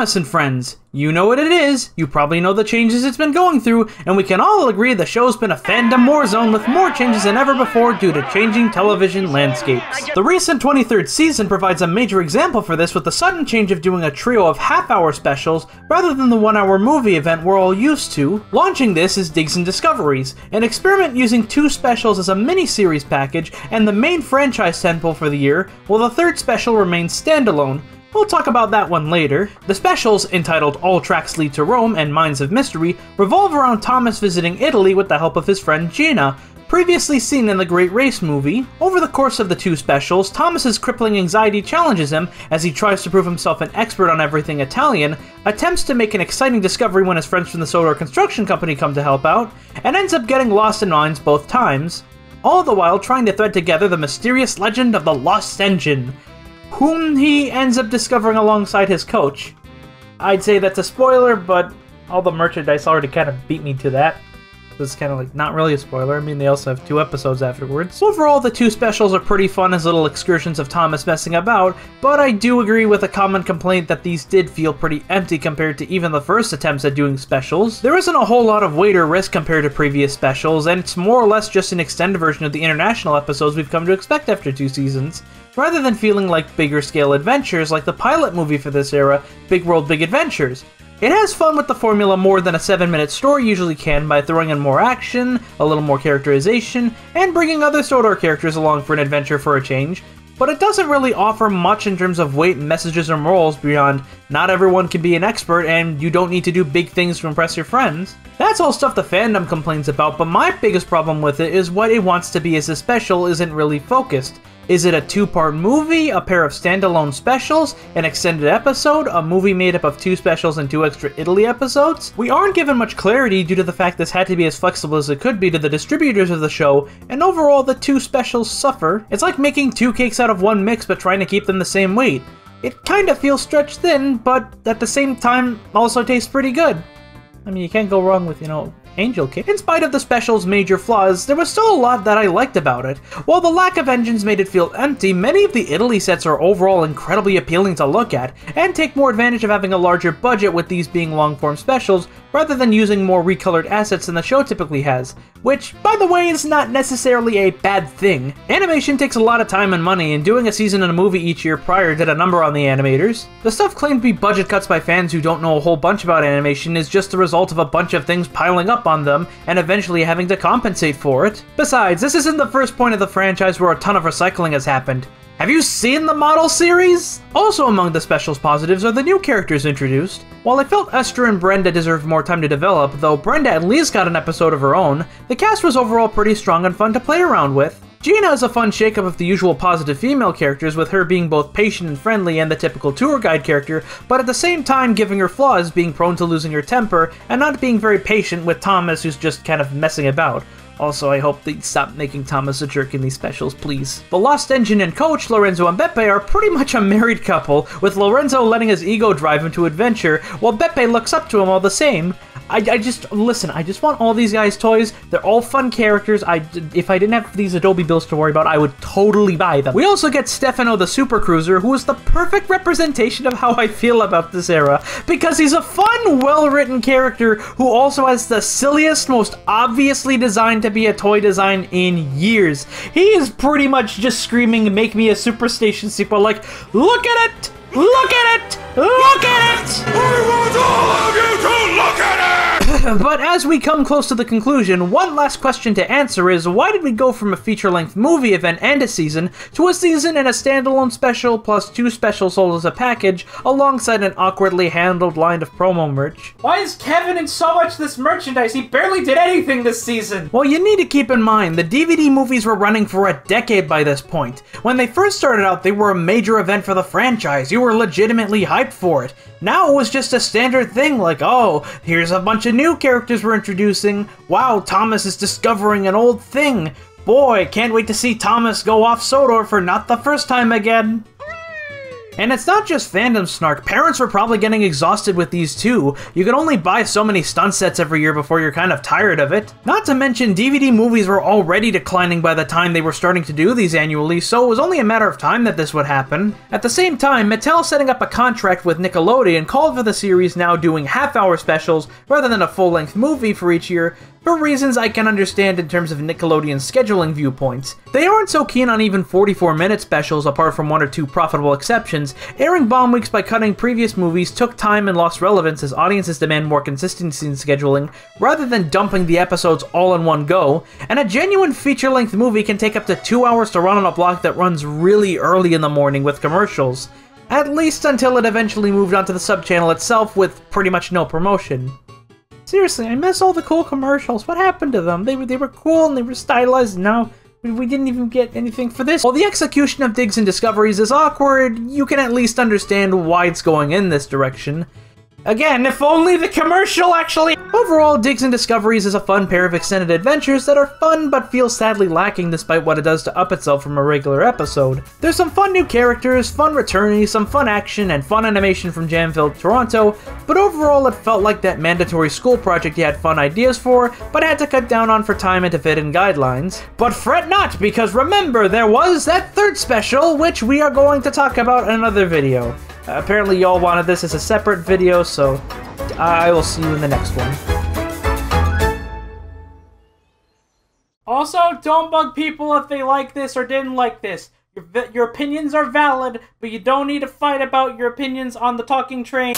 Thomas and Friends. You know what it is, you probably know the changes it's been going through, and we can all agree the show's been a fandom war zone with more changes than ever before due to changing television landscapes. The recent 23rd season provides a major example for this with the sudden change of doing a trio of half-hour specials rather than the one-hour movie event we're all used to. Launching this is Digs and Discoveries, an experiment using 2 specials as a mini-series package and the main franchise tentpole for the year, while the 3rd special remains standalone. We'll talk about that one later. The specials, entitled All Tracks Lead to Rome and Minds of Mystery, revolve around Thomas visiting Italy with the help of his friend Gina, previously seen in the Great Race movie. Over the course of the 2 specials, Thomas's crippling anxiety challenges him as he tries to prove himself an expert on everything Italian, attempts to make an exciting discovery when his friends from the Sodor Construction Company come to help out, and ends up getting lost in mines both times, all the while trying to thread together the mysterious legend of the Lost Engine, whom he ends up discovering alongside his coach. I'd say that's a spoiler, but all the merchandise already kind of beat me to that. So it's kind of like not really a spoiler. I mean, they also have 2 episodes afterwards. Overall, the 2 specials are pretty fun as little excursions of Thomas messing about, but I do agree with a common complaint that these did feel pretty empty compared to even the first attempts at doing specials. There isn't a whole lot of weight or risk compared to previous specials, and it's more or less just an extended version of the international episodes we've come to expect after 2 seasons. Rather than feeling like bigger scale adventures like the pilot movie for this era, Big World Big Adventures. It has fun with the formula more than a 7-minute story usually can by throwing in more action, a little more characterization, and bringing other Sodor characters along for an adventure for a change, but it doesn't really offer much in terms of weight, messages, or morals beyond not everyone can be an expert and you don't need to do big things to impress your friends. That's all stuff the fandom complains about, but my biggest problem with it is what it wants to be as a special isn't really focused. Is it a 2-part movie, a pair of standalone specials, an extended episode, a movie made up of 2 specials and 2 extra Italy episodes? We aren't given much clarity due to the fact this had to be as flexible as it could be to the distributors of the show, and overall the 2 specials suffer. It's like making 2 cakes out of 1 mix but trying to keep them the same weight. It kinda feels stretched thin, but at the same time also tastes pretty good. I mean, you can't go wrong with, Angel Cake. In spite of the special's major flaws, there was still a lot that I liked about it. While the lack of engines made it feel empty, many of the Italy sets are overall incredibly appealing to look at, and take more advantage of having a larger budget with these being long-form specials, rather than using more recolored assets than the show typically has, which, by the way, is not necessarily a bad thing. Animation takes a lot of time and money, and doing a season and a movie each year prior did a number on the animators. The stuff claimed to be budget cuts by fans who don't know a whole bunch about animation is just the result of a bunch of things piling up on them, and eventually having to compensate for it. Besides, this isn't the first point of the franchise where a ton of recycling has happened. Have you seen the model series? Also among the specials positives are the new characters introduced. While I felt Esther and Brenda deserved more time to develop, though Brenda at least got an episode of her own, the cast was overall pretty strong and fun to play around with. Gina is a fun shakeup of the usual positive female characters, with her being both patient and friendly and the typical tour guide character, but at the same time giving her flaws, being prone to losing her temper, and not being very patient with Thomas, who's just kind of messing about. Also, I hope they stop making Thomas a jerk in these specials, please. The Lost Engine and coach, Lorenzo and Beppe, are pretty much a married couple, with Lorenzo letting his ego drive him to adventure, while Beppe looks up to him all the same. I just want all these guys' toys. They're all fun characters. If I didn't have these Adobe bills to worry about, I would totally buy them. We also get Stefano the Super Cruiser, who is the perfect representation of how I feel about this era, because he's a fun, well-written character who also has the silliest, most obviously designed to be a toy design in years. He is pretty much just screaming, "Make me a Superstation sequel," like, look at it! Look at it! Look at it! I want all of you to look at it! But as we come close to the conclusion, one last question to answer is, why did we go from a feature-length movie event and a season to a season and a standalone special plus 2 specials sold as a package alongside an awkwardly handled line of promo merch? Why is Kevin in so much this merchandise? He barely did anything this season! Well, you need to keep in mind, the DVD movies were running for a decade by this point. When they first started out, they were a major event for the franchise. You were legitimately hyped for it. Now it was just a standard thing, like, oh, here's a bunch of new characters we're introducing. Wow, Thomas is discovering an old thing. Boy, can't wait to see Thomas go off Sodor for not the first time again. And it's not just fandom snark, parents were probably getting exhausted with these too. You could only buy so many stunt sets every year before you're kind of tired of it. Not to mention, DVD movies were already declining by the time they were starting to do these annually, so it was only a matter of time that this would happen. At the same time, Mattel setting up a contract with Nickelodeon called for the series now doing half-hour specials rather than a full-length movie for each year, for reasons I can understand in terms of Nickelodeon's scheduling viewpoints. They aren't so keen on even 44-minute specials apart from one or two profitable exceptions. Airing bomb weeks by cutting previous movies took time and lost relevance as audiences demand more consistency in scheduling, rather than dumping the episodes all in one go, and a genuine feature-length movie can take up to 2 hours to run on a block that runs really early in the morning with commercials. At least until it eventually moved onto the sub-channel itself with pretty much no promotion. Seriously, I miss all the cool commercials. What happened to them? They were cool and they were stylized, and now we didn't even get anything for this. While the execution of Diggs and Discoveries is awkward, you can at least understand why it's going in this direction. Again, if only the commercial actually... Overall, Diggs and Discoveries is a fun pair of extended adventures that are fun but feel sadly lacking despite what it does to up itself from a regular episode. There's some fun new characters, fun returnees, some fun action, and fun animation from Jamville Toronto, but overall it felt like that mandatory school project you had fun ideas for, but had to cut down on for time and to fit in guidelines. But fret not, because remember, there was that third special, which we are going to talk about in another video. Apparently y'all wanted this as a separate video, so I will see you in the next one. Also, don't bug people if they like this or didn't like this. Your opinions are valid, but you don't need to fight about your opinions on the talking train.